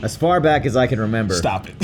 As far back as I can remember. Stop it.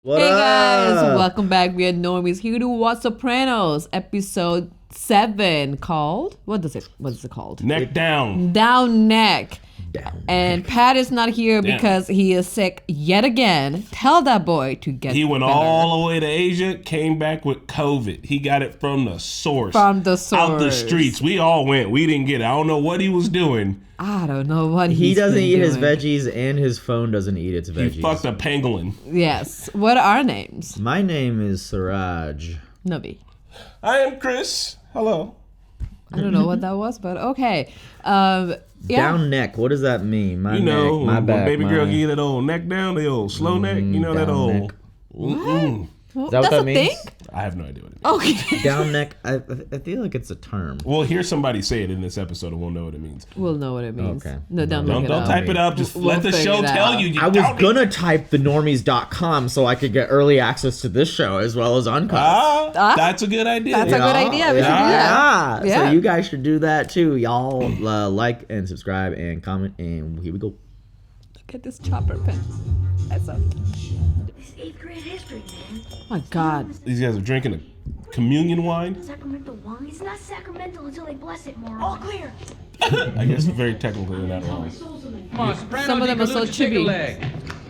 What Hey up? guys, welcome back. We are Normies here to watch Sopranos, episode 7, called what is it called? Neck down. Down Neck. Down. And Pat is not here because he is sick yet again. Tell that boy to get He went better. all the way to Asia, came back with COVID. He got it from the source. From the source. Out the streets. We all went. We didn't get it. I don't know what he was doing. I don't know what He doesn't been eat his doing. veggies, and his phone doesn't eat its veggies. He fucked a pangolin. Yes. What are our names? My name is Siraj. Novi. I am Chris. Hello. I don't know what that was, but okay. Yeah. Down neck. What does that mean? My You know, neck, my when back, baby girl my... get that old neck down, the old slow neck. You know that down old. neck. Mm-mm. Well, Is that what that's that a means? thing? I have no idea what it means. Okay. Down neck. I feel like it's a term. We'll hear somebody say it in this episode and we'll know what it means. We'll know what it means. Okay. No, don't Don't look it up. type it up. Just We'll let the figure show it tell out. you. I was gonna type the normies.com so I could get early access to this show as well as uncut. That's a good idea. That's a good idea. We should do that. Yeah. Yeah. So you guys should do that too. Y'all like and subscribe and comment, and here we go. Look at this chopper pen. That's a... It's 8th grade history, man. Oh my God. These guys are drinking a communion wine. Sacramental wine. It's not sacramental until they bless it more. All clear. I guess very technically they're not wrong. Come on, Sopranos, Some of them are so Decalucci, take a chibi. leg.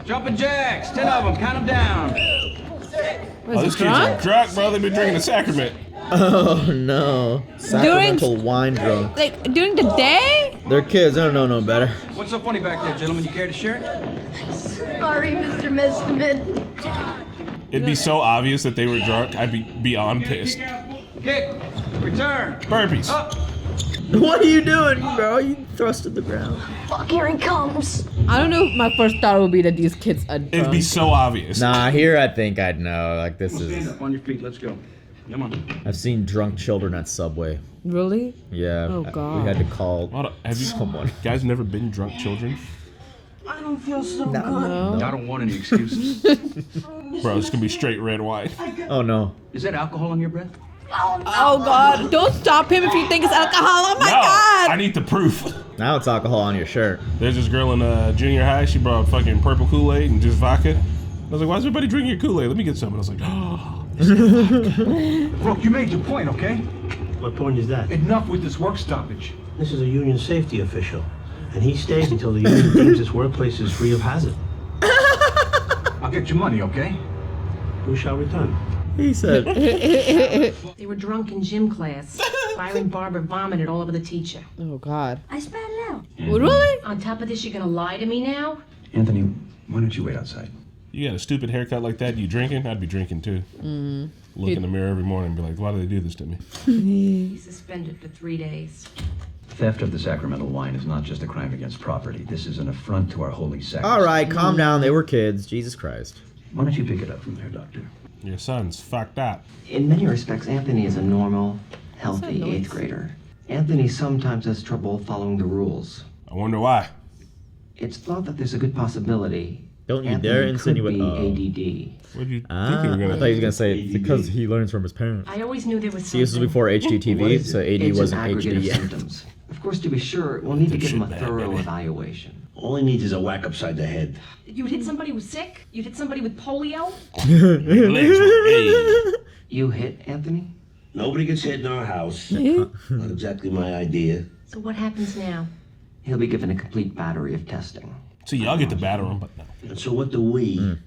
Jumping jacks, 10 of them, count them down. What Oh, is this it, kid's drunk? drunk, bro. They've been drinking a sacrament. Oh no! Sacramental wine drunk. Like, during the day? They're kids. They don't know no better. What's so funny back there, gentlemen? You care to share it? Sorry, Mr. Messerman. It'd be so obvious that they were drunk. I'd be beyond pissed. Kick, return, Burpees. up. What are you doing, bro? You thrusted the ground. Fuck, here he comes. I don't know if my first thought would be that these kids are drunk. It'd be so obvious. Nah, here I think I'd know. Like this Stand is. up on your feet, let's go. Come on. I've seen drunk children at Subway. Really? Yeah. Oh, God. We had to call Hold on, have you someone. guys never been drunk children? I don't feel so good. No. I don't want any excuses. Bro, it's gonna be straight red wine. Oh no. Is that alcohol on your breath? Oh, no. Oh God! Don't stop him if you think it's alcohol. Oh my No, God! I need the proof. Now it's alcohol on your shirt. There's this girl in junior high. She brought fucking purple Kool-Aid and just vodka. I was like, why is everybody drinking your Kool-Aid? Let me get some. And I was like, oh. Look, you made your point, okay? What point is that? Enough with this work stoppage. This is a union safety official, and he stays until the union deems this workplace is free of hazard. I'll get your money, okay? Who shall return? He said. They were drunk in gym class. Byron Barber vomited all over the teacher. Oh God! I spat it out. Really? On top of this, you're gonna lie to me now? Anthony, why don't you wait outside? You got a stupid haircut like that, you drinking? I'd be drinking too. Look in the mirror every morning and be like, why do they do this to me? He's suspended for 3 days. Theft of the sacramental wine is not just a crime against property. This is an affront to our holy sacrament. All right, calm down. They were kids. Jesus Christ. Why don't you pick it up from there, Doctor? Your son's fucked up. In many respects, Anthony is a normal, healthy noise? 8th grader. Anthony sometimes has trouble following the rules. I wonder why. It's thought that there's a good possibility Don't you Anthony dare could insinuate. be Oh. ADD. What did you think you were I thought he gonna? was gonna say it's because he learns from his parents. I always knew there was See, this was something. before What HDTV, is so it? AD It's wasn't an aggregate HD of yet. symptoms. Of course, to be sure, we'll need to give him a shit bad, thorough baby. evaluation. All he needs is a whack upside the head. You'd hit somebody who's sick? You'd hit somebody with polio? Legs were- hey. You hit Anthony? Nobody gets hit in our house. Not exactly my idea. So what happens now? He'll be given a complete battery of testing. So y'all get to batter him, but no. And so what do we,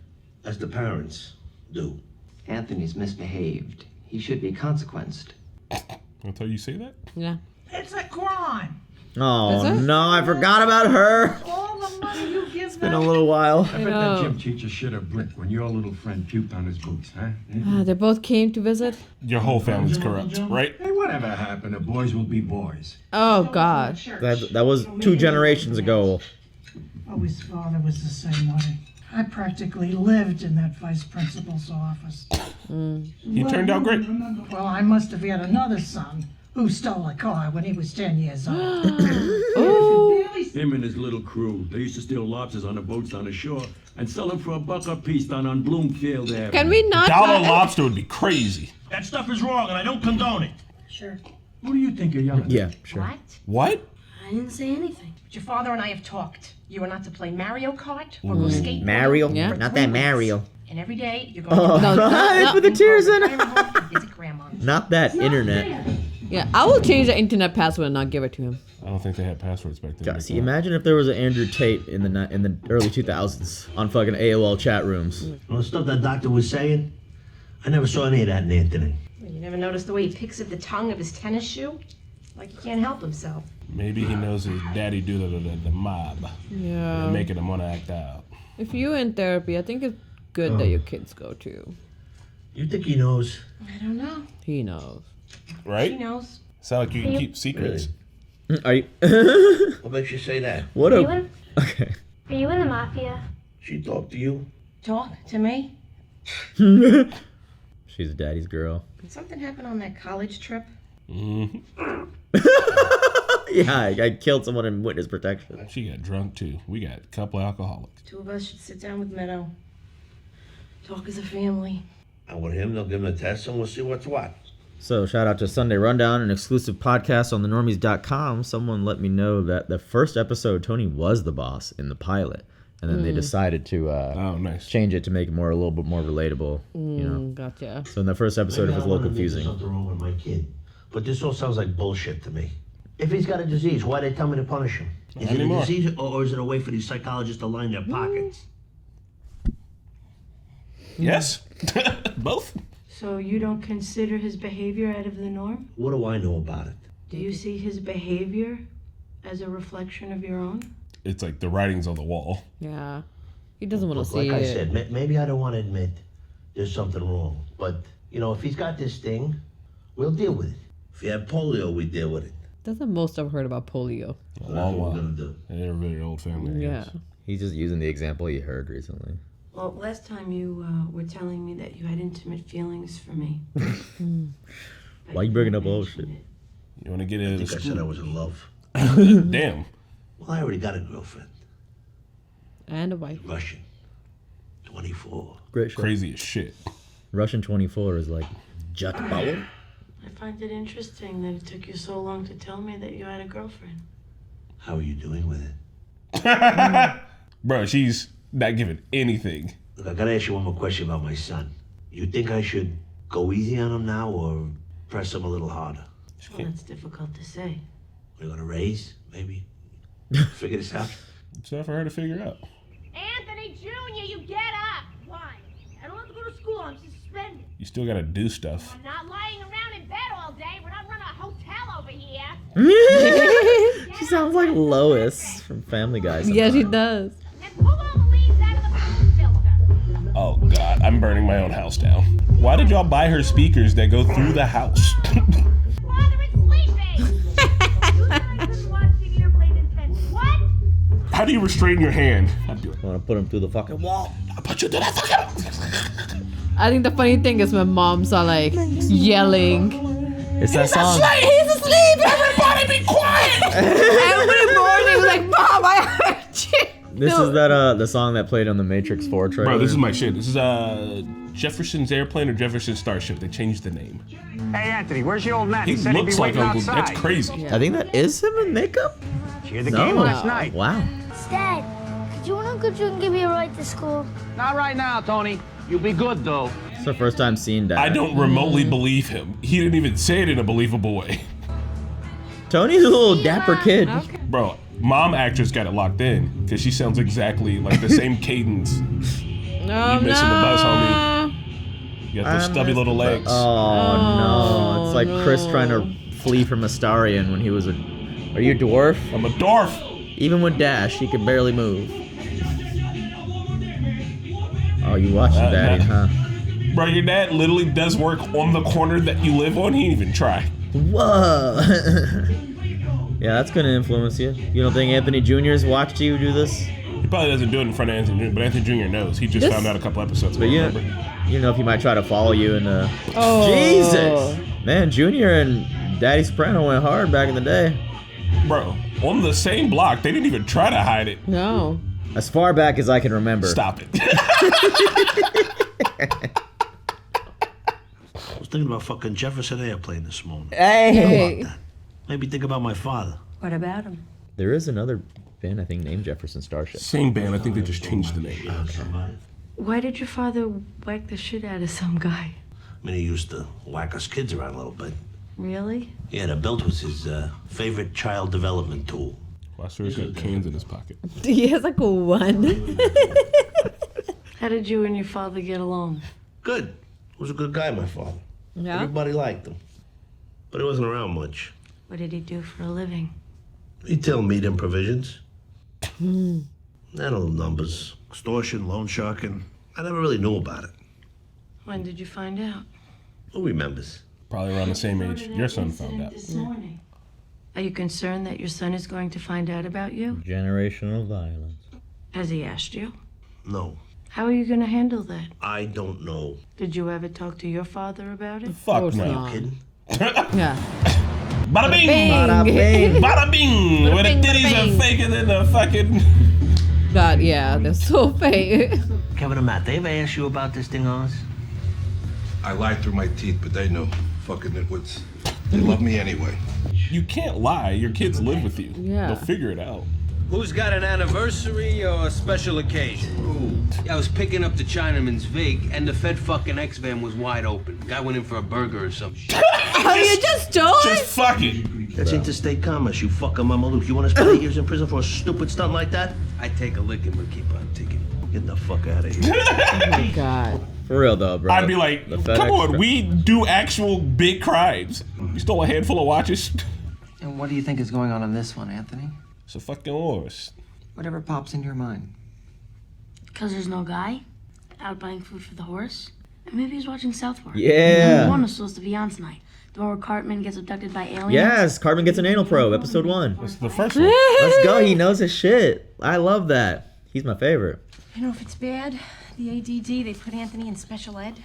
as the parents, do? Anthony's misbehaved. He should be consequenced. Until you say that? Yeah. It's a crime. Oh Is it? no, I forgot about her. All the money you give Been a little while. I bet that gym teacher should have blinked when your little friend puked on his boots, huh? They both came to visit. Your whole family's corrupt, right? Hey, whatever happened to boys will be boys? Oh God! That was 2 generations ago. Oh, his father was the same way. I practically lived in that vice principal's office. He turned out great. Well, I must have had another son who stole a car when he was 10 years old. Him and his little crew. They used to steal lobsters on the boats on the shore and sell them for $1 a piece down on Bloomfield Avenue. Can we not? Dollar lobster would be crazy. That stuff is wrong and I don't condone it. Sure. Who do you think you're yelling at? Yeah, sure. What? What? I didn't say anything. But your father and I have talked. You are not to play Mario Kart or go skateboarding. Mario? Yeah. Not that Mario. And every day you're going Oh, to right, with the tears in it. visit grandma. Not that internet. Yeah, I will change the internet password and not give it to him. I don't think they had passwords back then. God, see, imagine if there was an Andrew Tate in the early 2000s on fucking AOL chat rooms. Well, the stuff that doctor was saying, I never saw any of that in Anthony. You never noticed the way he picks at the tongue of his tennis shoe? Like he can't help himself. Maybe he knows his daddy do the mob. Yeah. And making him want to act out. If you're in therapy, I think it's good that your kids go too. You think he knows? I don't know. He knows. Right? He knows. Sound like you can keep secrets. Are you? What makes you say that? What Are a. you in? Okay. Are you in the mafia? She talked to you? Talk to me? She's daddy's girl. Did something happen on that college trip? Yeah, I killed someone in witness protection. She got drunk too. We got a couple alcoholics. Two of us should sit down with Meadow. Talk as a family. And with him, they'll give him a test and we'll see what's what. So shout out to Sunday Rundown, an exclusive podcast on the Normies.com. Someone let me know that the first episode, Tony was the boss in the pilot. And then they decided to nice. change it to make it a little bit more relatable. You know. Gotcha. So in the first episode, Maybe it was I a little wanted to do confusing. something wrong with my kid. But this all sounds like bullshit to me. If he's got a disease, why they tell me to punish him? Is it a Anymore. disease or is it a way for these psychologists to line their pockets? Yes. Both. So you don't consider his behavior out of the norm? What do I know about it? Do you see his behavior as a reflection of your own? It's like the writing's on the wall. Yeah. He doesn't want to Look, see like it. I said, maybe I don't want to admit there's something wrong. But, you know, if he's got this thing, we'll deal with it. If he had polio, we deal with it. That's the most I've heard about polio. A long while. Gonna do. They're a very old family. I Yeah. guess. He's just using the example he heard recently. Well, last time you were telling me that you had intimate feelings for me. Why you bringing up old shit? You want to get into I the think I said I was in love. Damn. Well, I already got a girlfriend. And a wife. Russian. 24. Great show. Crazy as shit. Russian 24 is like Jack Bauer. I find it interesting that it took you so long to tell me that you had a girlfriend. How are you doing with it? Bro, she's not giving anything. Look, I gotta ask you one more question about my son. You think I should go easy on him now or press him a little harder? Well, that's difficult to say. We're gonna raise, maybe? Figure this out? It's not for her to figure out. Anthony Jr., you get up! Why? I don't have to go to school. I'm suspended. You still gotta do stuff. I'm not lying around in bed all day. We're not running a hotel over here. She sounds like Lois from Family Guy. Yeah, she does. And pull all the leaves out of the food filter. Oh god, I'm burning my own house down. Why did y'all buy her speakers that go through the house? Father is sleeping. You said I couldn't watch TV or play Nintendo. What? How do you restrain your hand? I'd be like, I want to put him through the fucking wall. I'll put you through that fucking. I think the funny thing is when moms are like yelling. It's that song. He's asleep! Everybody be quiet! Every morning was like, Mom, I heard you. This is that the song that played on the Matrix 4 trailer. Bro, this is my shit. This is Jefferson's Airplane or Jefferson's Starship. They changed the name. Hey, Anthony, where's your old man? He said he'd looks be like waiting Uncle. outside. That's crazy. I think that is him in makeup. Did you hear the No. game last night? Wow. Dad, could you and Uncle June give me a ride to school? Not right now, Tony. You'll be good, though. It's the first time seeing Dad. I don't remotely believe him. He didn't even say it in a believable way. Tony's a little dapper kid. Okay. Bro, mom actress got it locked in because she sounds exactly like the same cadence. No, You missing the bus, homie. You got those stubby little legs. Oh no! It's like Chris trying to flee from Astarion when he was a. Are you a dwarf? I'm a dwarf. Even with Dash, he could barely move. Oh, you watching Daddy, huh? Bro, your dad literally does work on the corner that you live on. He didn't even try. Whoa! Yeah, that's gonna influence you. You don't think Anthony Jr.'s watched you do this? He probably doesn't do it in front of Anthony Jr., but Anthony Jr. knows. He just found out a couple episodes ago. But you, remember? you know if he might try to follow you in the. Oh. Jesus! Man, Jr. and Daddy Soprano went hard back in the day. Bro, on the same block, they didn't even try to hide it. No. As far back as I can remember. Stop it. thinking about fucking Jefferson Airplane this morning. Hey! Think about that. Maybe think about my father. What about him? There is another band, I think, named Jefferson Starship. Same band. I think they just changed the name. Why did your father whack the shit out of some guy? I mean, he used to whack us kids around a little bit. Really? Yeah, the belt was his favorite child development tool. Last year he's got cans in his pocket. He has like one. How did you and your father get along? Good. He was a good guy, my father. Yeah. Everybody liked him. But he wasn't around much. What did he do for a living? He'd tell meat and provisions. And little numbers. Extortion, loan sharking. I never really knew about it. When did you find out? Who remembers? Probably around the same age your son found out. This morning. Are you concerned that your son is going to find out about you? Generational violence. Has he asked you? No. How are you going to handle that? I don't know. Did you ever talk to your father about it? Fuck no. Are you kidding? Yeah. Bada bing! Bada bing! Bada bing! Where the titties are faker than the fucking... God, yeah, they're so fake. Kevin and Matt, they ever asked you about this thing on us? I lied through my teeth, but they know. Fucking nitwits. They love me anyway. You can't lie. Your kids live with you. Yeah. They'll figure it out. Who's got an anniversary or a special occasion? Ooh. I was picking up the Chinaman's Vig, and the Fed fucking X-Van was wide open. Guy went in for a burger or some shit. Oh, you just stole it? Just fuck it. That's interstate commerce, you fucking mamaluke. You want to spend 8 years in prison for a stupid stunt like that? I take a licking, but keep on ticking. Get the fuck out of here. Oh my God. For real, though, bro. I'd be like, The come FedEx on, we do actual big crimes. You stole a handful of watches. And what do you think is going on this one, Anthony? It's a fucking horse. Whatever pops into your mind. Because there's no guy out buying food for the horse. And maybe he's watching South Park. Yeah. The one was supposed to be on tonight. The one where Cartman gets abducted by aliens. Yes, Cartman gets an anal probe, episode 1. That's the first one. Let's go, he knows his shit. I love that. He's my favorite. You know if it's bad? The ADD, they put Anthony in special ed.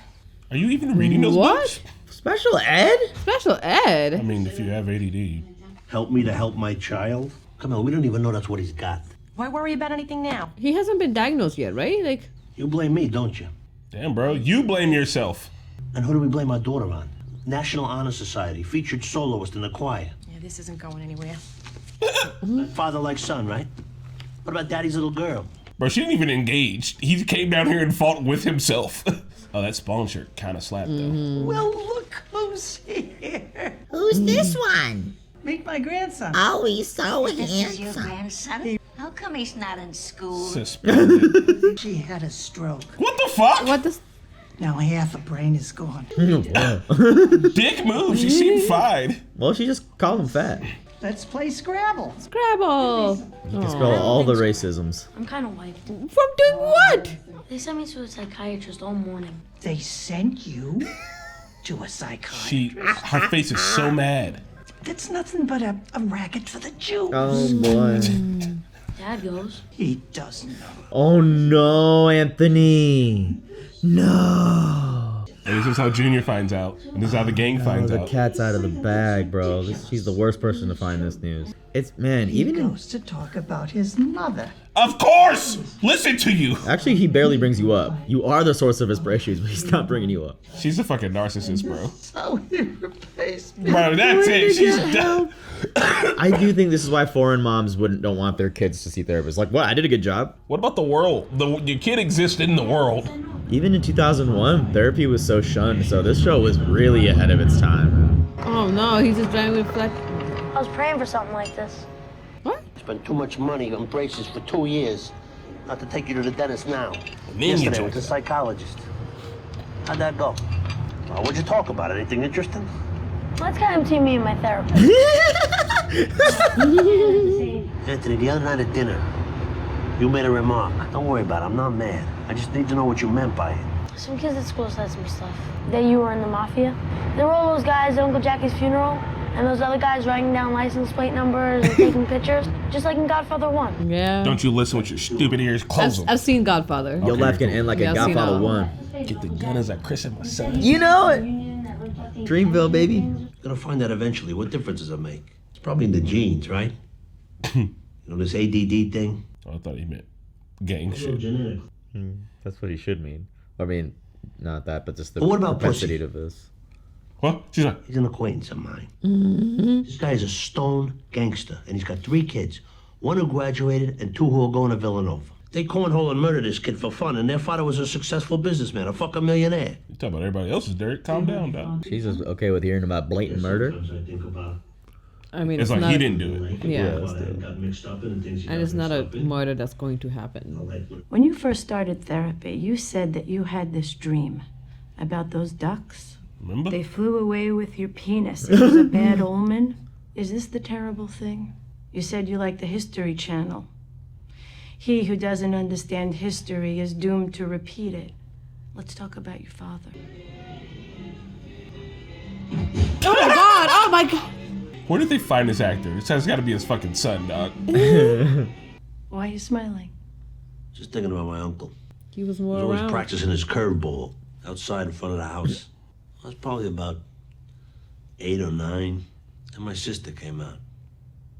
Are you even reading those books? Special ed? Special ed? I mean, if you have ADD. Help me to help my child? Come on, we don't even know that's what he's got. Why worry about anything now? He hasn't been diagnosed yet, right? Like, You blame me, don't you? Damn, bro. You blame yourself. And who do we blame our daughter on? National Honor Society, featured soloist in the choir. Yeah, this isn't going anywhere. Father like son, right? What about daddy's little girl? Bro, she didn't even engage. He came down here and fought with himself. Oh, that Spawn shirt kind of slapped, though. Well, look who's here. Who's this one? Meet my grandson. Oh, he's so This is your handsome. grandson? How come he's not in school? Suspended. She had a stroke. What the fuck? what the? Now half a brain is gone. Dick move. She seemed fine. Well, she just called him fat. Let's play Scrabble. Scrabble. You can spell all the racisms. I'm kind of wiped. From doing what? They sent me to a psychiatrist all morning. They sent you to a psychiatrist. Her face is so mad. That's nothing but a racket for the Jews. Oh, boy. Dad goes. He doesn't know. Oh, no, Anthony. No. And this is how Junior finds out. And this is how the gang finds The out. cat's out of the bag, bro. She's the worst person to find this news. It's, man, He even in... goes to talk about his mother. Of course! Listen to you! Actually, he barely brings you up. You are the source of his issues, but he's not bringing you up. She's a fucking narcissist, bro. So he replaced me. Bro, that's it. She's done. I do think this is why foreign moms don't want their kids to see therapists. Like, what? I did a good job. What about the world? Your kid exists in the world. Even in 2001, therapy was so shunned, so this show was really ahead of its time. Oh no, he's just driving with flat. I was praying for something like this. Spent too much money on braces for 2 years. Not to take you to the dentist now. you Yesterday took with the psychologist. How'd that go? What'd you talk about? Anything interesting? Let's get him to me and my therapist. Anthony, the other night at dinner, you made a remark. Don't worry about it. I'm not mad. I just need to know what you meant by it. Some kids at school said some stuff. That you were in the mafia. There were all those guys at Uncle Jackie's funeral, and those other guys writing down license plate numbers and taking pictures, just like in Godfather 1. Yeah. Don't you listen with your stupid ears. Close them. I've seen Godfather. Your life can end like a I've seen Godfather all. 1. Get the gun as I christen my son. You know it. Dreamville, baby. Gonna find out eventually. What difference does it make? It's probably in the genes, right? You know, this ADD thing? Oh, I thought he meant gang shit. That's what he should mean. I mean, not that, but just the But what about propensity pussy? to this. What? She's like, he's an acquaintance of mine. This guy is a stone gangster, and he's got 3 kids. 1 who graduated and 2 who are going to Villanova. They cornhole and murder this kid for fun, and their father was a successful businessman, a fucking millionaire. You talking about everybody else's dirt? Calm down, dog. She's just okay with hearing about blatant murder. I mean, It's like not, he didn't do it. Yeah. Got mixed up in things. And it's not a murder that's going to happen. When you first started therapy, you said that you had this dream about those ducks. Remember? They flew away with your penis. It was a bad omen. Is this the terrible thing? You said you liked the History Channel. He who doesn't understand history is doomed to repeat it. Let's talk about your father. Oh my god! Oh my god! Where did they find this actor? This has got to be his fucking son, dog. Why are you smiling? Just thinking about my uncle. He was He more was always around. practicing his curveball outside in front of the house. I was probably about 8 or 9, and my sister came out.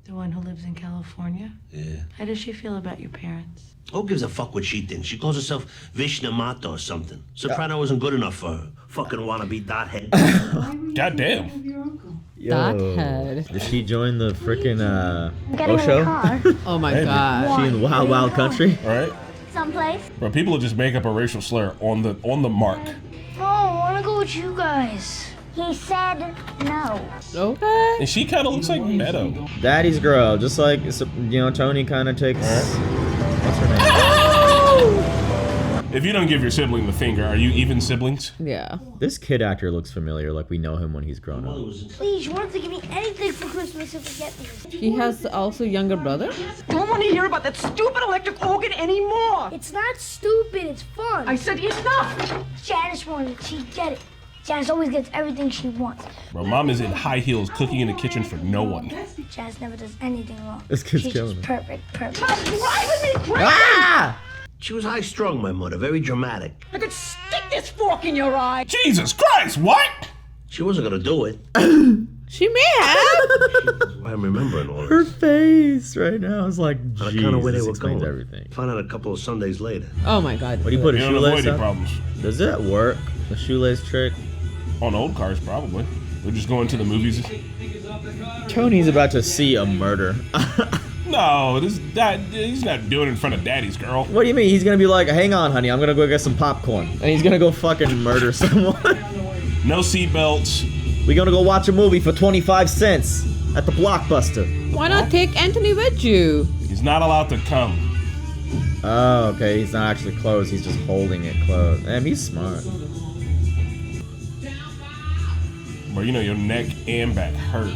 The one who lives in California? Yeah. How does she feel about your parents? Who gives a fuck what she thinks? She calls herself Vishna Mata or something. Soprano wasn't good enough for her. Fucking wannabe dothead. Goddamn. Dothead. Did she join the freaking Getting in the show? car. Oh my Maybe. god. She in Wild Wild Country? All right. Someplace. Bro, people will just make up a racial slur on the mark. No, I want to go with you guys. He said no. Okay. And she kind of looks like Meadow. Daddy's girl, just like Tony kind of takes. What's her name? If you don't give your sibling the finger, are you even siblings? Yeah. This kid actor looks familiar, like we know him when he's grown up. Please, you want to give me anything for Christmas if we get these. He has also younger brother? Don't want to hear about that stupid electric organ anymore. It's not stupid, it's fun. I said enough. Janice wanted it, she'd get it. Janice always gets everything she wants. Bro, mom is in high heels cooking in the kitchen for no one. Janice never does anything wrong. This kid's She's killing just me. perfect. Stop driving me crazy. Ah! She was high-strung, my mother, very dramatic. I could stick this fork in your eye. Jesus Christ, what? She wasn't gonna do it. She may have. I'm remembering all Her this. face right now is like, I kind of where they Jesus were explains going. everything. Found out a couple of Sundays later. Oh my god. What do you put a You don't avoid shoelace any up? problems. Does that work? The shoelace trick? On old cars, probably. They're just going to the movies. Tony's about to see a murder. No, he's not doing it in front of daddy's girl. What do you mean? He's gonna be like, hang on, honey, I'm gonna go get some popcorn. And he's gonna go fucking murder someone. No seatbelts. We're gonna go watch a movie for 25 cents at the Blockbuster. Why not take Anthony with you? He's not allowed to come. Oh, okay, he's not actually closed, he's just holding it closed. Damn, he's smart. Bro, you know your neck and back hurt.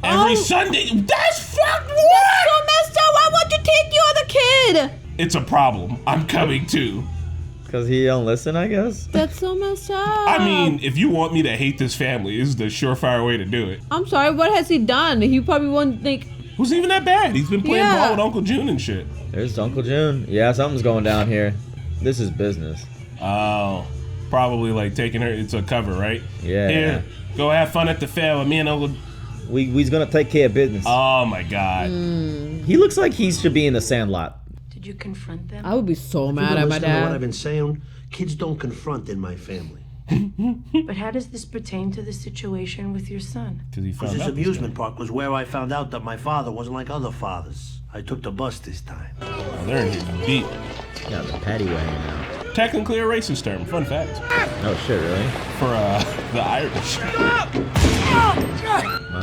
Every Sunday. That's fucked. What? So messed up. Why won't you take your other kid? It's a problem. I'm coming too. Because he don't listen, I guess? That's so messed up. I mean, if you want me to hate this family, this is the surefire way to do it. I'm sorry, what has he done? He probably won't think. It wasn't even that bad. He's been playing ball with Uncle June and shit. There's Uncle June. Yeah, something's going down here. This is business. Oh, probably like taking her. It's a cover, right? Yeah. Here, go have fun at the fair with me and Uncle. We's gonna take care of business. Oh my God. He looks like he should be in the Sandlot. Did you confront them? I would be so If mad you've at been my listening to what I've dad. been saying, kids don't confront in my family. But how does this pertain to the situation with your son? Because he Because found this out. amusement park was where I found out that my father wasn't like other fathers. I took the bus this time. Oh, they're in here deep. Yeah, the paddy wagon now. Technically a racist term. Fun fact. Oh shit, really? For the Irish.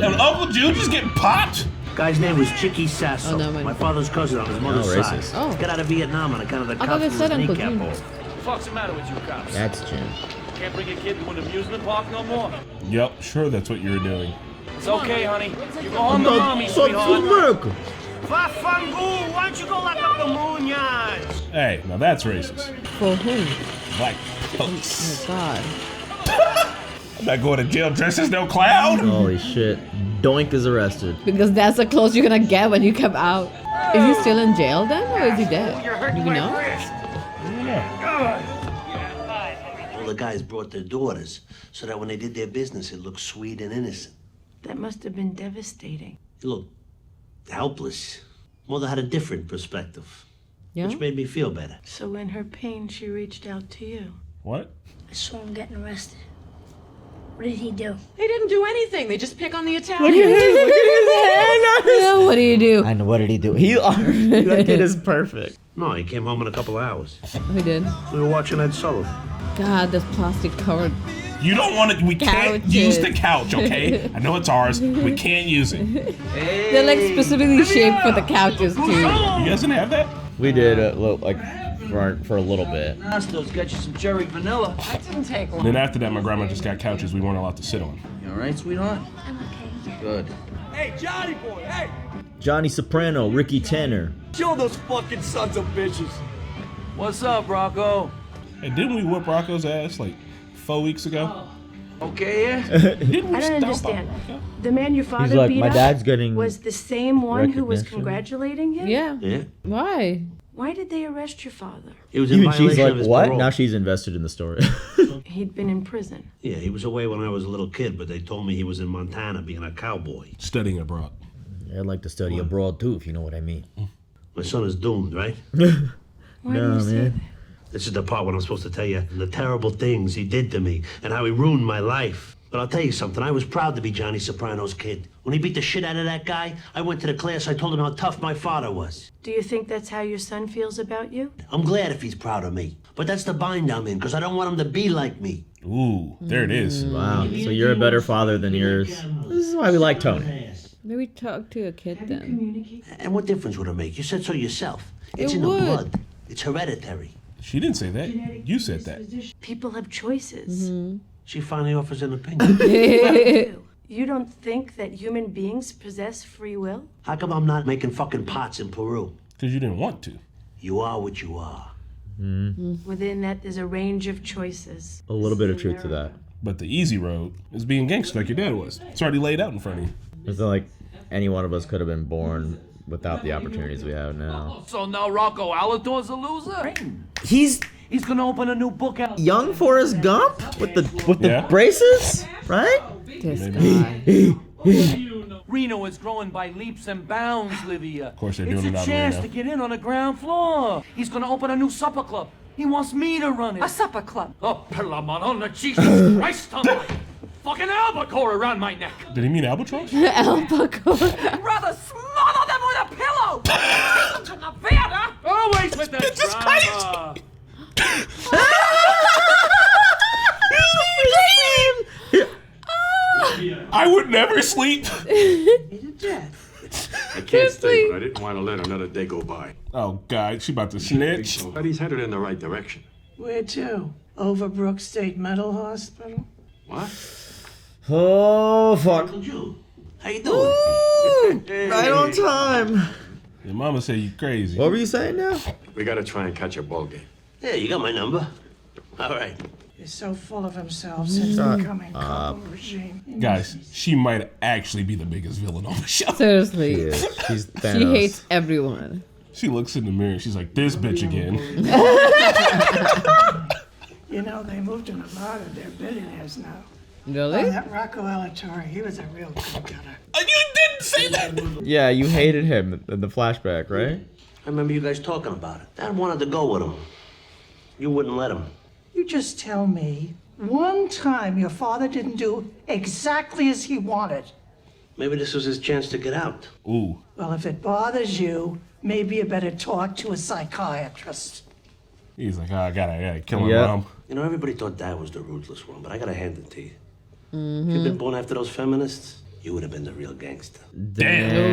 And Uncle June just getting popped? Guy's name was Chicky Sasso. Oh, no, my father's cousin on his mother's Oh, side. racist. Oh. Got out of Vietnam on account of the I thought cops they with said his Uncle kneecap June. hole. What the fuck's the matter with you cops? That's Jim. Can't bring your kid to an amusement park no more? Yep, sure that's what you were doing. It's okay, honey. You go home to mommy, sweetheart. Why don't you go lock up the moonyards? Hey, now that's racist. For whom? Black Oh folks. god. I'm not going to jail dressed as no clown. Holy shit. Doink is arrested. Because that's the close you're gonna get when you come out. Is he still in jail then, or is he dead? Do we know? All the guys brought their daughters so that when they did their business, it looked sweet and innocent. That must have been devastating. It looked helpless. Mother had a different perspective, Yeah? which made me feel better. So in her pain, she reached out to you. What? I saw him getting arrested. What did he do? They didn't do anything. They just pick on the Look Italians. at his Yeah, what do you do? I know. What did he do? That kid is perfect. No, he came home in a couple of hours. We did. We were watching Ed Sullivan. God, this plastic covered. You don't want it. We can't Couches. use the couch, okay? I know it's ours. We can't use it. You They're like specifically shaped for the couches too. guys didn't have that? We did for a little bit. Nastos, got you some cherry vanilla. That didn't take long. Then after that, my grandma just got couches we weren't allowed to sit on. You all right, sweetheart? I'm okay. Good. Hey, Johnny boy, hey! Johnny Soprano, Ricky Tanner. Show those fucking sons of bitches. What's up, Rocco? Hey, didn't we whip Rocco's ass like 4 weeks ago? Okay, yeah? Didn't we I don't stomp understand. on Rocco? The man your father like, beat "My up dad's getting was the same one who was recognition." congratulating him? Yeah. Yeah. Why? Why did they arrest your father? He was in Even she's violation like, of his what? parole. Now she's invested in the story. He'd been in prison. Yeah, he was away when I was a little kid, but they told me he was in Montana being a cowboy. Studying abroad. I'd like to study abroad too, if you know what I mean. My son is doomed, right? Why do you say that? This is the part when I'm supposed to tell you the terrible things he did to me and how he ruined my life. But I'll tell you something, I was proud to be Johnny Soprano's kid. When he beat the shit out of that guy, I went to the class, I told him how tough my father was. Do you think that's how your son feels about you? I'm glad if he's proud of me. But that's the bind I'm in, because I don't want him to be like me. Ooh, there it is. Wow. So you're a better father than yours. This is why we like Tony. Maybe talk to a kid then. And what difference would it make? You said so yourself. It's It in the would. blood. It's hereditary. She didn't say that. You said that. People have choices. She finally offers an opinion. You don't think that human beings possess free will? How come I'm not making fucking pots in Peru? Because you didn't want to. You are what you are. Within that, there's a range of choices. A little bit of truth to that. But the easy road is being gangster like your dad was. It's already laid out in front of you. It's not like any one of us could have been born without the opportunities we have now. So now Rocco Alador's a loser? He's gonna open a new book out. young Forrest Gump with the Yeah. braces, right? This guy. Reno is growing by leaps and bounds, Livia. Of course they're it's doing it a out in chance Reno. to get in on the ground floor. He's gonna open a new supper club. He wants me to run it. A supper club. Oh, Pelamon, Jesus Christ almighty. Fucking albacore around my neck. Did he mean albatross? Alpaca. Rather smother them with a pillow. Take them to the theater. Always with that This is drama. I would never sleep. I can't stay, but I didn't want to let another day go by. Oh, God. She about to snitch. But he's headed in the right direction. Where to? Overbrook State Mental Hospital? What? Oh, fuck. How you doing? Right on time. Your mama said you crazy. What were you saying now? We gotta try and catch a ball game. Yeah, you got my number. All right. He's so full of himself since becoming Cabo regime. Guys, she might actually be the biggest villain on the show. Seriously. She is. She's She Thanos. hates everyone. She looks in the mirror and she's like, this bitch again. You know, they moved in a lot of their billionaires now. Really? Oh, that Rocco Alatorre, he was a real good gutter. You didn't say that. Yeah, you hated him in the flashback, right? I remember you guys talking about it. Dad wanted to go with him. You wouldn't let him. You just tell me one time your father didn't do exactly as he wanted. Maybe this was his chance to get out. Ooh. Well, if it bothers you, maybe you better talk to a psychiatrist. He's like, oh, I gotta kill my Yep. mom. You know, everybody thought Dad was the ruthless one, but I gotta hand it to you. If you'd been born after those feminists, you would have been the real gangster.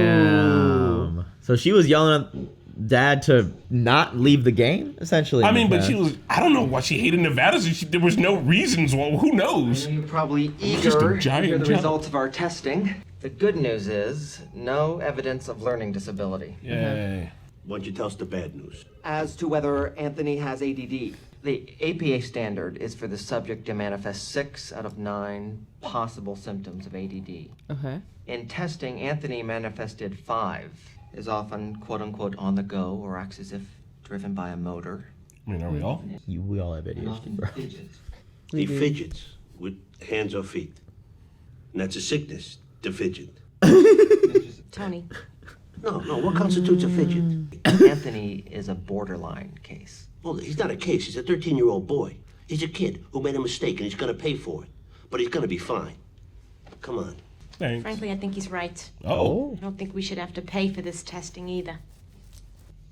Damn. So she was yelling at Dad to not leave the game, essentially. I mean, but she was, I don't know why she hated Nevada. There was no reasons. Well, who knows? You're probably Just a eager to giant hear the jump. results of our testing. The good news is no evidence of learning disability. Yay. Why don't you tell us the bad news? As to whether Anthony has ADD, the APA standard is for the subject to manifest 6 out of 9 possible symptoms of ADD. Okay. In testing, Anthony manifested 5, is often quote-unquote on the go or acts as if driven by a motor. I mean, are we all? We all have ADHD, bro. He fidgets with hands or feet. And that's a sickness, to fidget. Tony. No, what constitutes a fidget? Anthony is a borderline case. Well, he's not a case. He's a 13-year-old boy. He's a kid who made a mistake and he's gonna pay for it. but he's gonna be fine. Come on. Thanks. Frankly, I think he's right. Oh. I don't think we should have to pay for this testing either.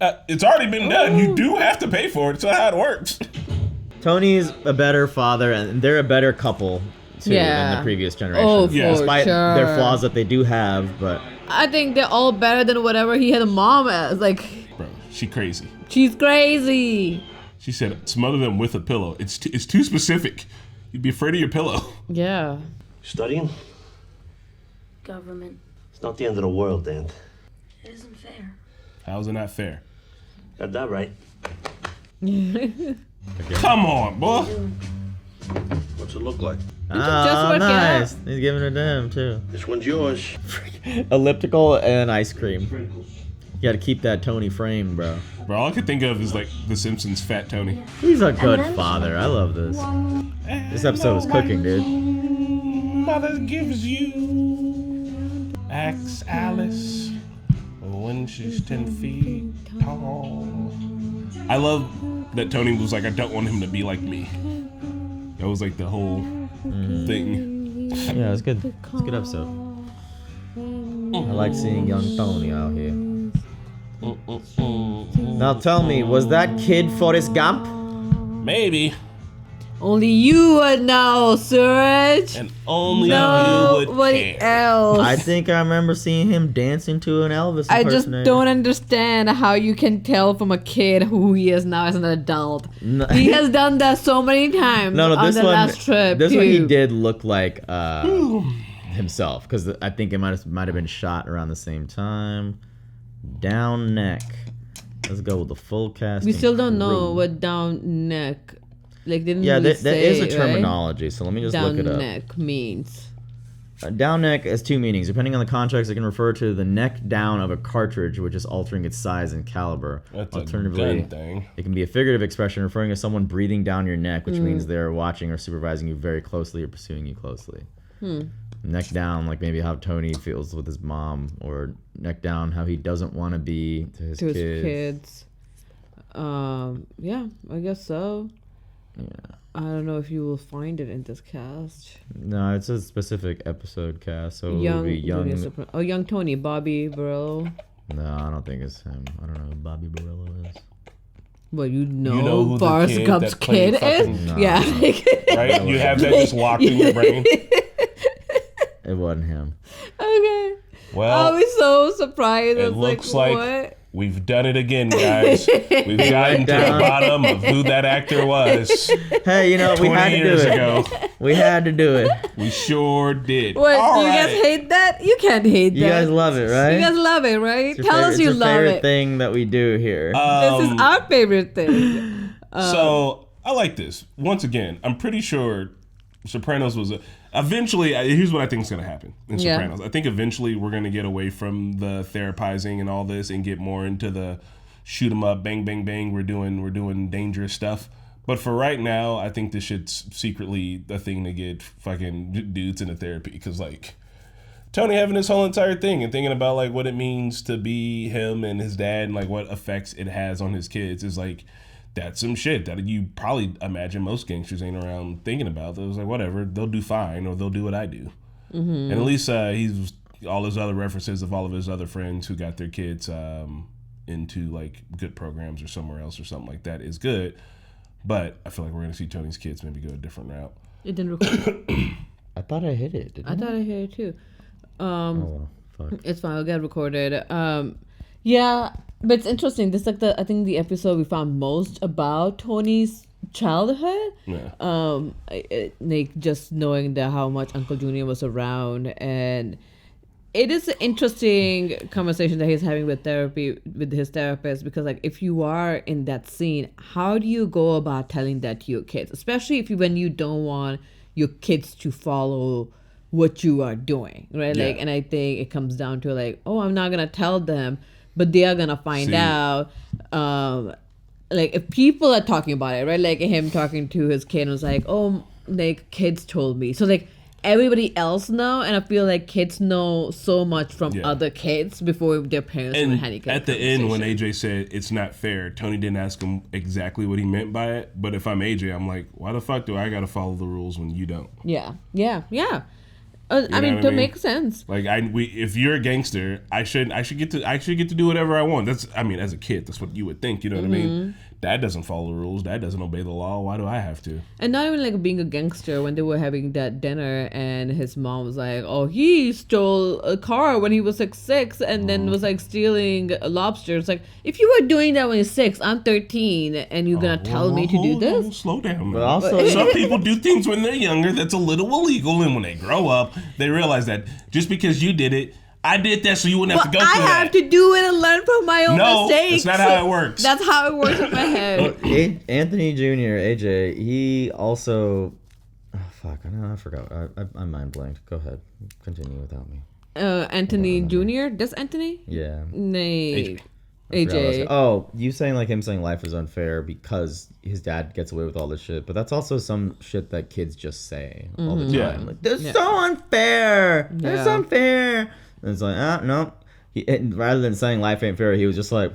It's already been done. You do have to pay for it. It's not how it works. Tony's a better father, and they're a better couple too than the previous generation. Despite their flaws that they do have, but I think they're all better than whatever he had a mom as. Like, bro, she crazy. She's crazy. She said, smother them with a pillow. It's too specific. You'd be afraid of your pillow. Yeah. Studying? Government. It's not the end of the world, Dan. It isn't fair. How's it not fair? Got that right. Come on, boy. What's it look like? Oh, nice. He's giving it to him, too. This one's yours. Elliptical and ice cream. You gotta keep that Tony framed, bro. Bro, all I could think of is like The Simpsons' Fat Tony. He's a good father. I love this. This episode was cooking, dude. Mother gives you Axe Alice when she's 10 feet tall. I love that Tony was like, I don't want him to be like me. That was like the whole thing. Yeah, it was good. It's a good episode. I like seeing young Tony out here. Now tell me, was that kid Forrest Gump? Maybe. Only you would know, Surge. And only you would Nobody care. else. I think I remember seeing him dancing to an Elvis I impersonator. just don't understand how you can tell from a kid who he is now as an adult. No. He has done that so many times on this the one, last trip. This too. one he did look like himself, because I think it might have been shot around the same time. Down neck. Let's go with the full cast. We still don't know what down neck. Like, didn't Yeah, we there is a say, terminology, so let me just down look it up. neck means. Down neck has two meanings. Depending on the context, it can refer to the neck down of a cartridge, which is altering its size and caliber. That's Alternatively, a gun thing. it can be a figurative expression referring to someone breathing down your neck, which means they're watching or supervising you very closely or pursuing you closely. Neck down, like maybe how Tony feels with his mom, or neck down, how he doesn't want to be to his kids. Yeah, I guess so. Yeah. I don't know if you will find it in this cast. No, it's a specific episode cast, so it Young, would be young. young Tony, Bobby Barillo. No, I don't think it's him. I don't know who Bobby Barillo is. Well, you know who the Forrest kid Gump's that played kid is? fucking- No. Yeah. Right? You have that just locked in your brain. It wasn't him. Okay. Well, I was so surprised. it looks like what? we've done it again, guys. We've gotten to the bottom of who that actor was. Hey, you know, we 20 had to do years it. ago. We had to do it. We sure did. What, All do you right. guys hate that? You can't hate You that. guys love it, right? You guys love it, right? It's your Tell favorite- us you it's your love favorite it. thing that we do here. This is our favorite thing. So I like this. Once again, I'm pretty sure Sopranos was eventually. Here's what I think is going to happen in Yeah. Sopranos. I think eventually we're going to get away from the therapizing and all this and get more into the shoot 'em up, bang, bang, bang. We're doing dangerous stuff. But for right now, I think this shit's secretly a thing to get fucking dudes into therapy, because like Tony having this whole entire thing and thinking about like what it means to be him and his dad and like what effects it has on his kids is like, that's some shit that you probably imagine most gangsters ain't around thinking about. It was like, whatever, they'll do fine, or they'll do what I do. And at least he's all his other references of all of his other friends who got their kids into like good programs or somewhere else or something like that is good. But I feel like we're gonna see Tony's kids maybe go a different route. It didn't record. I thought I hit it. I thought I hit it too. Fuck. It's fine. I'll get recorded. Yeah, but it's interesting. This is like I think the episode we found most about Tony's childhood. Yeah. Like just knowing that how much Uncle Junior was around, and it is an interesting conversation that he's having with his therapist, because like if you are in that scene, how do you go about telling that to your kids, especially when you don't want your kids to follow what you are doing, right? Yeah. Like, and I think it comes down to like, oh, I'm not gonna tell them, but they are gonna find out. Like if people are talking about it, right? Like him talking to his kid and was like, oh, like kids told me. So like everybody else know, and I feel like kids know so much from other kids before their parents And even had to at the end, when AJ said it's not fair, Tony didn't ask him exactly what he meant by it. But if I'm AJ, I'm like, why the fuck do I got to follow the rules when you don't? Yeah. I mean, to make sense. Like if you're a gangster, I should get to do whatever I want. As a kid, that's what you would think. You know what I mean? Dad doesn't follow the rules. Dad doesn't obey the law. Why do I have to? And not even like being a gangster when they were having that dinner and his mom was like, oh, he stole a car when he was like 6 and then was like stealing lobsters. Like, if you were doing that when you're 6, I'm 13 and you're going to tell me to do this? Slow down. But also, some people do things when they're younger that's a little illegal, and when they grow up, they realize that just because you did it, I did that so you wouldn't have to go through that. I have to do it and learn from my own mistakes. No, that's not how it works. That's how it works in my head. Well, Anthony Jr., AJ, he also... Oh, fuck. I forgot. I'm mind blanked. Go ahead. Continue without me. Anthony Jr.? This Anthony? Yeah. Nay. AJ. Oh, you saying like him saying life is unfair because his dad gets away with all this shit, but that's also some shit that kids just say all the time. Yeah. Like, this is so unfair. It's unfair. And it's like, no. Rather than saying life ain't fair, he was just like,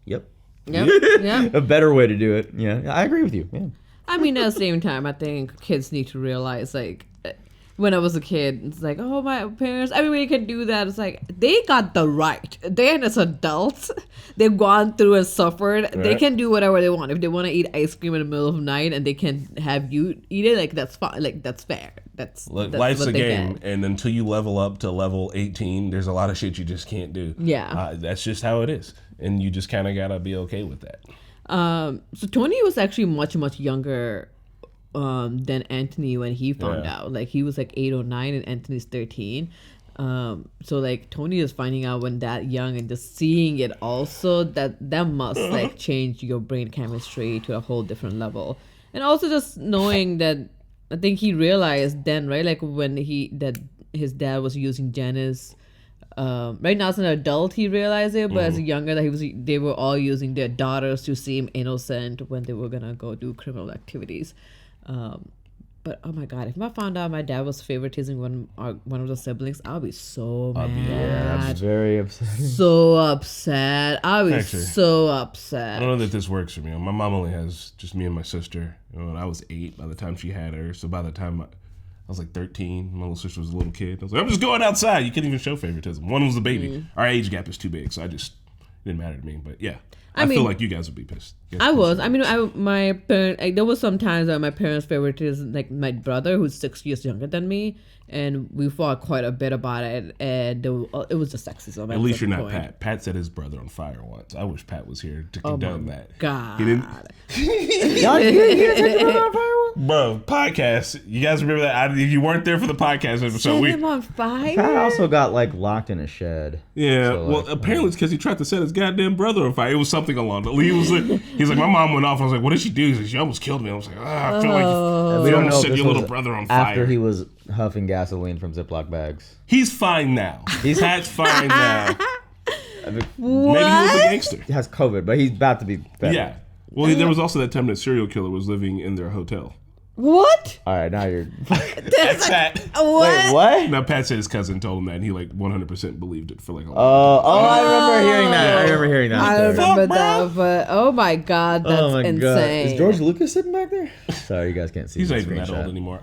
yep. A better way to do it. Yeah, I agree with you. Yeah. I mean, at the same time, I think kids need to realize, like, when I was a kid, it's like, oh, my parents, everybody can do that. It's like, they got the right. They're as adults. They've gone through and suffered. Right. They can do whatever they want. If they want to eat ice cream in the middle of the night and they can have you eat it, like, that's fine. Like, that's fair. That's life's a game. And until you level up to level 18, there's a lot of shit you just can't do. Yeah. That's just how it is. And you just kind of got to be okay with that. So Tony was actually much, much younger than Anthony when he found out. Like, he was like 8 or 9 and Anthony's 13. So like Tony is finding out when that young and just seeing it also, that must like change your brain chemistry to a whole different level. And also just knowing that, I think he realized then, right, like when his dad was using Janice. Right now as an adult he realized it, but as a younger that they were all using their daughters to seem innocent when they were gonna go do criminal activities. But oh my god, if I found out my dad was favoritism one of the siblings, I'll be so mad. Yeah, that's very upsetting. So upset. I'll be so upset. I don't know that this works for me. My mom only has just me and my sister. When I was 8 by the time she had her, so by the time I was like 13, my little sister was a little kid. I was like, I'm just going outside. You can't even show favoritism. One was a baby. Our age gap is too big, so it didn't matter to me. But yeah. I feel like you guys would be pissed. I was. I mean, my parents. Like, there was some times that my parents' favorite is like my brother, who's 6 years younger than me, and we fought quite a bit about it. And it was just sexism. At least you're not Pat. Pat set his brother on fire once. I wish Pat was here to condone that. God, he didn't. You set your brother on fire? Bro, podcast. You guys remember that? If you weren't there for the podcast episode, set him on fire. Pat also got like locked in a shed. Yeah, so, well, apparently it's because he tried to set his goddamn brother on fire. It was something along the. He's like, my mom went off. I was like, what did she do? She almost killed me. I was like, I feel like you almost set your little brother on fire. After he was huffing gasoline from Ziploc bags. He's fine now. Pat's fine now. Maybe he was a gangster. He has COVID, but he's about to be better. Yeah. Well, there was also that time that serial killer was living in their hotel. What? All right, now you're. That's Pat. What? Wait, what? Now Pat said his cousin told him that, and he like 100% believed it for like a long time. I remember hearing that. I remember that, but oh my god, that's insane. God. Is George Lucas sitting back there? Sorry, you guys can't see. He's not even that old anymore.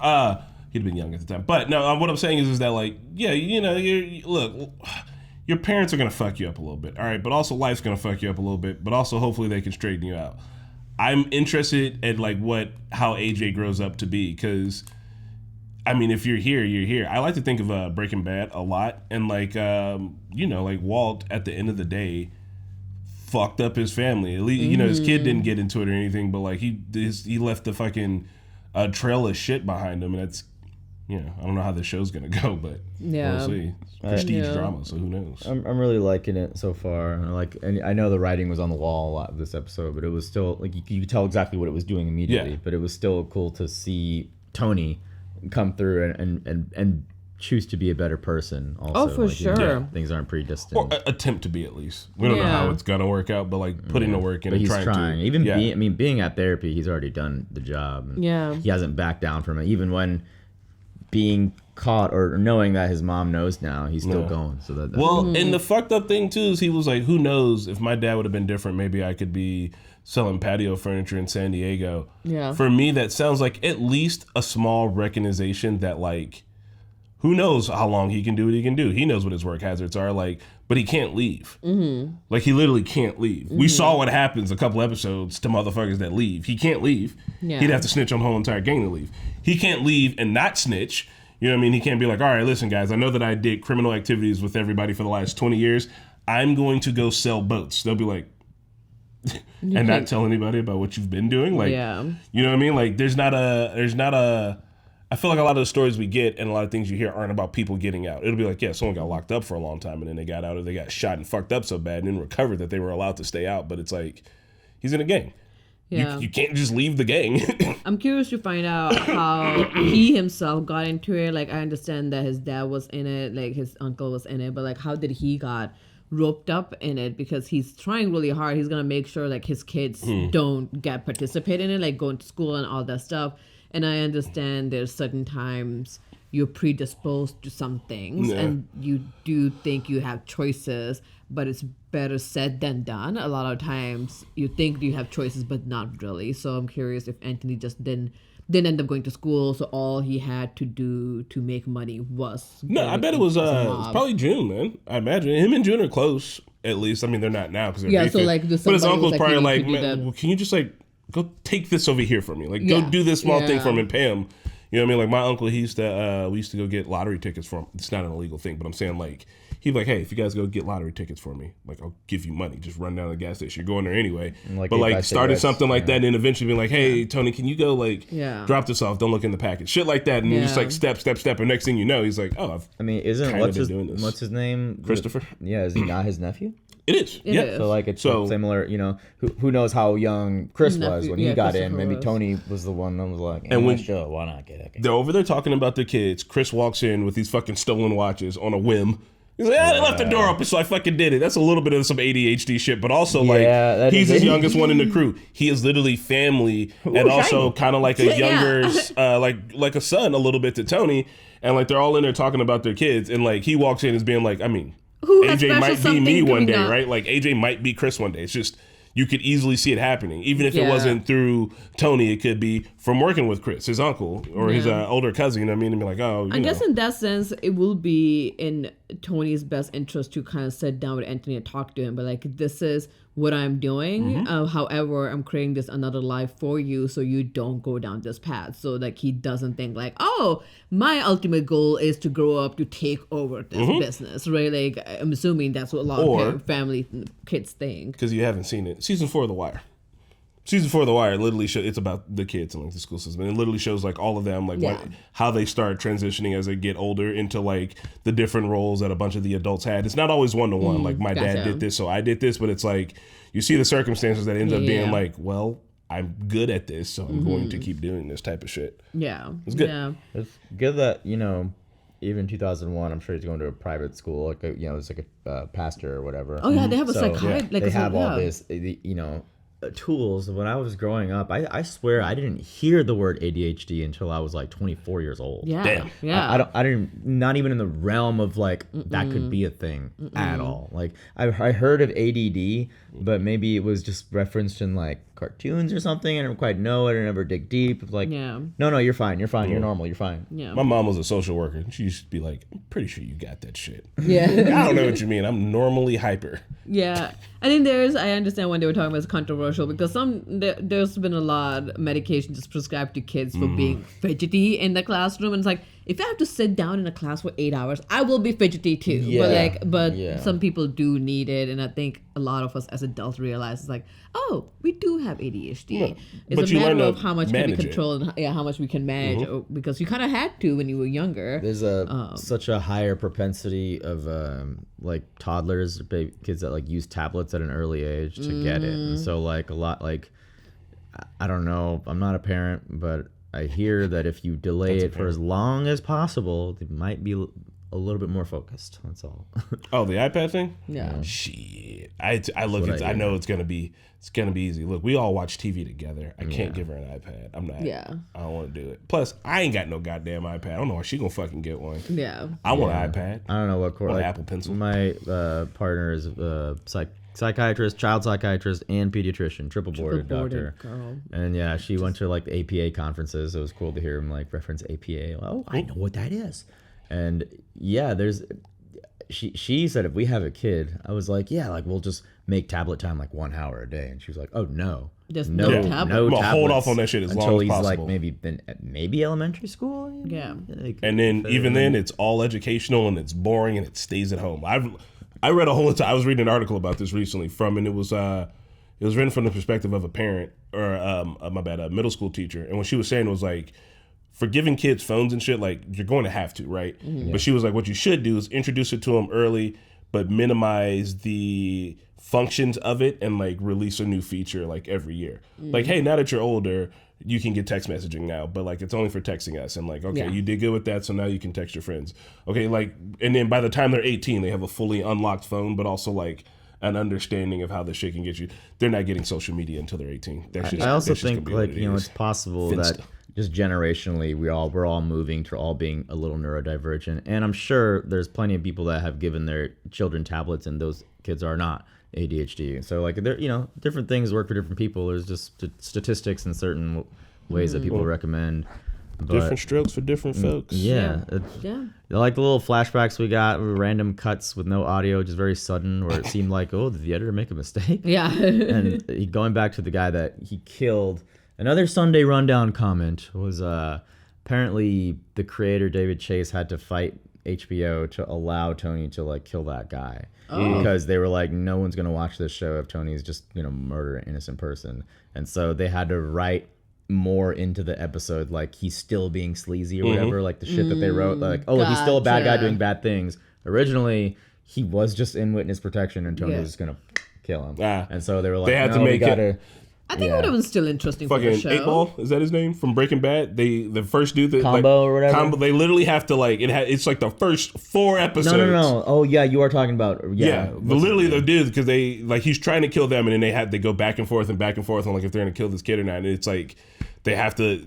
He'd been young at the time. But no, what I'm saying is that like, yeah, you know, look, your parents are gonna fuck you up a little bit, all right, but also life's gonna fuck you up a little bit, but also hopefully they can straighten you out. I'm interested at like how AJ grows up to be, because I mean, if you're here, you're here. I like to think of Breaking Bad a lot, and like like Walt at the end of the day fucked up his family. At least his kid didn't get into it or anything, but like he left the fucking trail of shit behind him, and that's I don't know how this show's gonna go, but we'll see. Prestige drama, so who knows? I'm really liking it so far. And I know the writing was on the wall a lot of this episode, but it was still like you could tell exactly what it was doing immediately. Yeah. But it was still cool to see Tony come through and choose to be a better person. Also, oh, for sure. Things aren't predestined. Or attempt to be, at least. We don't know how it's gonna work out, but like putting the work in and trying to. Even being at therapy, he's already done the job. Yeah. He hasn't backed down from it, even when being caught or knowing that his mom knows now, he's still going. So that well, and the fucked up thing too is he was like, who knows if my dad would have been different, maybe I could be selling patio furniture in San Diego. Yeah. For me, that sounds like at least a small recognition that like, who knows how long he can do what he can do. He knows what his work hazards are, like, but he can't leave. Mm-hmm. Like, he literally can't leave. We saw what happens a couple episodes to motherfuckers that leave. He can't leave. Yeah. He'd have to snitch on the whole entire gang to leave. He can't leave and not snitch. You know what I mean? He can't be like, all right, listen, guys, I know that I did criminal activities with everybody for the last 20 years. I'm going to go sell boats. They'll be like, and not tell anybody about what you've been doing. Like, Yeah. you know what I mean? Like, there's not a, I feel like a lot of the stories we get and a lot of things you hear aren't about people getting out. It'll be like, yeah, someone got locked up for a long time and then they got out, or they got shot and fucked up so bad and then recovered that they were allowed to stay out. But it's like, he's in a gang. Yeah. You can't just leave the gang. I'm curious to find out how he himself got into it. Like, I understand that his dad was in it, like his uncle was in it, but like, how did he got roped up in it? Because he's trying really hard. He's gonna make sure like his kids don't get participate in it, like going to school and all that stuff. And I understand there's certain times you're predisposed to some things and you do think you have choices, but it's better said than done. A lot of times you think you have choices, but not really. So I'm curious if Anthony just didn't end up going to school, so all he had to do to make money was No, I bet it was probably June, man. I imagine him and June are close, at least. I mean, they're not now because they're beefing. So like, but his uncle's like, probably like, can man, well, can you just like go take this over here for me? Like, go do this small thing for him and pay him. You know what I mean? Like my uncle, he used to we used to go get lottery tickets for him. It's not an illegal thing, but I'm saying like he'd be like, hey, if you guys go get lottery tickets for me, like I'll give you money. Just run down to the gas station. You're going there anyway. But like started something like that, and then eventually being like, hey, Tony, can you go like drop this off? Don't look in the package. Shit like that, and just like step. And next thing you know, he's like, oh, I mean, isn't what's his name? Christopher. Yeah, is he not his nephew? It is. It is. So like it's similar, you know, who knows how young Chris was when he got in. Maybe Tony was the one that was like, and when sure, why not get it? They're over there talking about their kids. Chris walks in with these fucking stolen watches on a whim. He's like, they left the door open, so I fucking did it. That's a little bit of some ADHD shit, but also like he's the youngest one in the crew. He is literally family and also kind of like a younger, like a son a little bit to Tony. And like they're all in there talking about their kids, and like he walks in as being like, I mean, AJ might be me one day, right? Like AJ might be Chris one day. It's just you could easily see it happening, even if it wasn't through Tony. It could be from working with Chris, his uncle, or his older cousin. You know what I mean? And be like, oh, I guess in that sense, it will be in Tony's best interest to kind of sit down with Anthony and talk to him. But like, this is what I'm doing. However, I'm creating this another life for you, so you don't go down this path. So like, he doesn't think like, oh, my ultimate goal is to grow up to take over this business, right? Like, I'm assuming that's what a lot of family kids think. Because you haven't seen it. Season 4 of The Wire. Season 4 of The Wire literally shows, it's about the kids and like the school system. And it literally shows like all of them, like how they start transitioning as they get older into like the different roles that a bunch of the adults had. It's not always one-to-one. Like my dad did this, so I did this. But it's like you see the circumstances that ends up being like, well, I'm good at this, so I'm going to keep doing this type of shit. Yeah. It's good. Yeah. It's good that, you know, even 2001, I'm sure he's going to a private school, like a, you know, it's like a pastor or whatever. Oh yeah, they have a psychiatrist. Like they have all this, you know, tools. When I was growing up, I swear I didn't hear the word ADHD until I was like 24 years old. Yeah. Damn. Yeah. I didn't, not even in the realm of like that could be a thing at all. Like I heard of ADD, but maybe it was just referenced in like cartoons or something. I didn't quite know it. I never dig deep. Like, no, you're fine. You're fine. You're normal. You're fine. Yeah. My mom was a social worker. She used to be like, I'm pretty sure you got that shit. Yeah. I don't know what you mean. I'm normally hyper. Yeah. I think I understand when they were talking about it's controversial because there's been a lot of medication just prescribed to kids for being fidgety in the classroom. And it's like, if I have to sit down in a class for 8 hours, I will be fidgety too. Yeah. But some people do need it. And I think a lot of us as adults realize it's like, oh, we do have ADHD. Yeah. It's a matter of how much can we control and how much we can manage because you kind of had to when you were younger. There's such a higher propensity of like toddlers, kids that like use tablets at an early age to get it. And so like a lot, like, I don't know, I'm not a parent, but I hear that if you delay it for as long as possible, they might be a little bit more focused. That's all. Oh, the iPad thing? Yeah. Shit. I know it's gonna be easy. Look, we all watch TV together. I can't give her an iPad. I'm not. Yeah. I don't want to do it. Plus, I ain't got no goddamn iPad. I don't know why she gonna fucking get one. Yeah. I want an iPad. I don't know what like, Apple Pencil. My partner is psychiatrist, child psychiatrist, and pediatrician, triple boarded doctor. Girl. And yeah, she went to like the APA conferences. It was cool to hear him like reference APA. Oh, I know what that is. And yeah, she said if we have a kid, I was like, yeah, like we'll just make tablet time like 1 hour a day. And she was like, oh no. Just no tablet. I'm gonna hold off on that shit as long as possible. Until he's like maybe elementary school. Yeah. Like, and then even then, it's all educational and it's boring and it stays at home. I read a whole entire. I was reading an article about this recently and it was written from the perspective of a parent or a middle school teacher. And what she was saying was like, for giving kids phones and shit, like you're going to have to, right? Mm-hmm. But she was like, what you should do is introduce it to them early, but minimize the functions of it and like release a new feature like every year. Mm-hmm. Like, hey, now that you're older, you can get text messaging now, but like it's only for texting us. And like, okay, you did good with that, so now you can text your friends. Okay, like, and then by the time they're 18, they have a fully unlocked phone, but also like an understanding of how this shit can get you. They're not getting social media until they're 18. I also think like it's possible that just generationally we're all moving to all being a little neurodivergent, and I'm sure there's plenty of people that have given their children tablets and those kids are not ADHD. So like there, different things work for different people. There's just statistics in certain ways that people recommend. But, different strokes for different folks. Yeah. Like the little flashbacks we got, random cuts with no audio, just very sudden, where it seemed like, oh, did the editor make a mistake? Yeah. And going back to the guy that he killed, another Sunday Rundown comment was apparently the creator, David Chase, had to fight HBO to allow Tony to like kill that guy. Because they were like, no one's going to watch this show if Tony's just going to murder an innocent person. And so they had to write more into the episode, like he's still being sleazy or whatever, like the shit that they wrote, like, oh, he's still a bad guy doing bad things. Originally, he was just in witness protection and Tony was just going to kill him. And so they were like, they had to make it. I think it would have been still interesting for the show. 8 Ball, is that his name from Breaking Bad? The first dude that Combo or whatever. They literally have to like it's like the first 4 episodes. No. Oh yeah, you are talking about but literally the dude, because they like he's trying to kill them and then they go back and forth on like if they're gonna kill this kid or not. And it's like they have to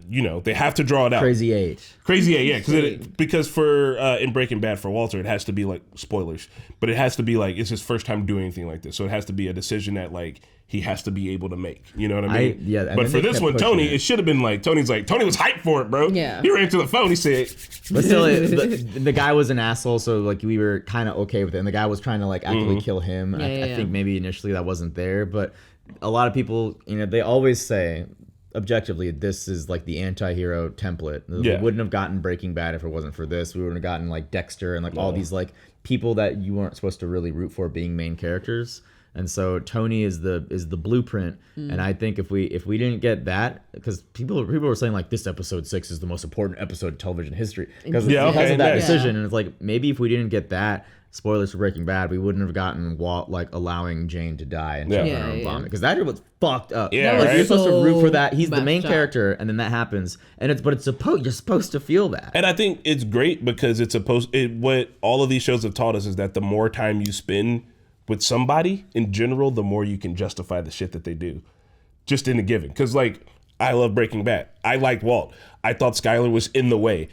draw it out. Crazy 8, yeah, because for in Breaking Bad for Walter, it has to be like spoilers, but it has to be like it's his first time doing anything like this, so it has to be a decision that like he has to be able to make. You know what I mean? But for this one, Tony, it should have been like Tony was hyped for it, bro. Yeah. He ran to the phone. He said, but still, the guy was an asshole, so like we were kind of okay with it. And the guy was trying to like actually kill him. I think maybe initially that wasn't there, but a lot of people, they always say, objectively, this is like the anti-hero template. We wouldn't have gotten Breaking Bad if it wasn't for this. We wouldn't have gotten like Dexter and like all these like people that you weren't supposed to really root for being main characters. And so Tony is the blueprint. And I think if we didn't get that, because people were saying like this episode 6 is the most important episode of television history because of that decision. And it's like maybe if we didn't get that, spoilers for Breaking Bad, we wouldn't have gotten Walt like allowing Jane to die and choking her own vomit, because that was fucked up. Yeah, like, you're supposed to root for that. He's the main character, and then that happens, and you're supposed to feel that. And I think it's great because what all of these shows have taught us is that the more time you spend with somebody in general, the more you can justify the shit that they do, just in a given. Because like I love Breaking Bad. I liked Walt. I thought Skyler was in the way.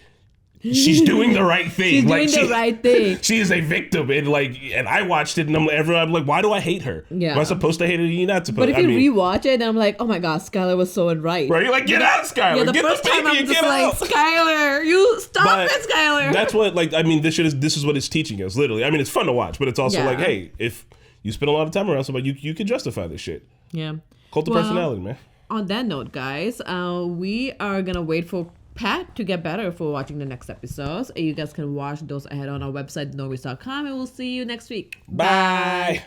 She's doing the right thing. The right thing. She is a victim, and I watched it, and I'm like, why do I hate her? Yeah. Am I supposed to hate her? You're not supposed. But if you rewatch it, then I'm like, oh my god, Skyler was so right. Right? You're like, get out, Skyler. Yeah, the get first the time I'm just like, out. Skyler, you stop it, Skyler. That's what this is what it's teaching us. Literally, I mean, it's fun to watch, but it's also like, hey, if you spend a lot of time around somebody, you can justify this shit. Yeah. Cult of personality, man. On that note, guys, we are gonna wait for Pat to get better for watching the next episodes. You guys can watch those ahead on our website, normies.com, and we'll see you next week. Bye.